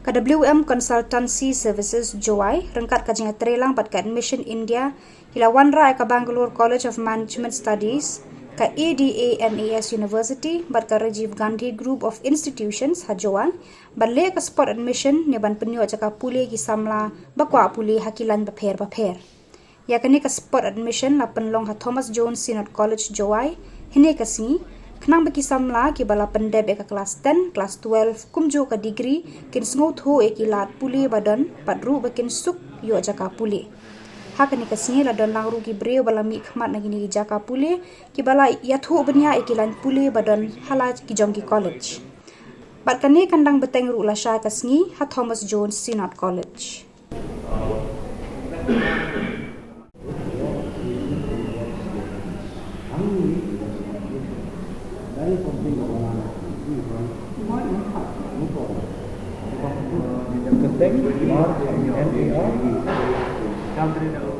KWM Consultancy Services Joy rengkat kajinga trelang pat ka admission India hila wanra ka Bangalore College of Management Studies ka ADAMAS University bat ka Rajiv Gandhi Group of Institutions hajoan balle ka spot admission ne ban penyo ka pule ki samla bakwa pule hakilan bapher yakani ka spot admission la penlong ha Thomas Jones Synod College Joy hine ka si Kenang bagi samla ki bala pendep ka kelas 10, kelas 12, kumjo ka degree, kin sngot ho lat puli badan, padru bakin suk yo jaka puli. Hak ni kasini la don langru ki breu bala mi khmat na gini jaka puli, ki bala yathu benya lan puli badan hala ki jong ki college. Bat kani kandang beteng ru la sha kasni ha Thomas Jones Synod College. Penting, NAR,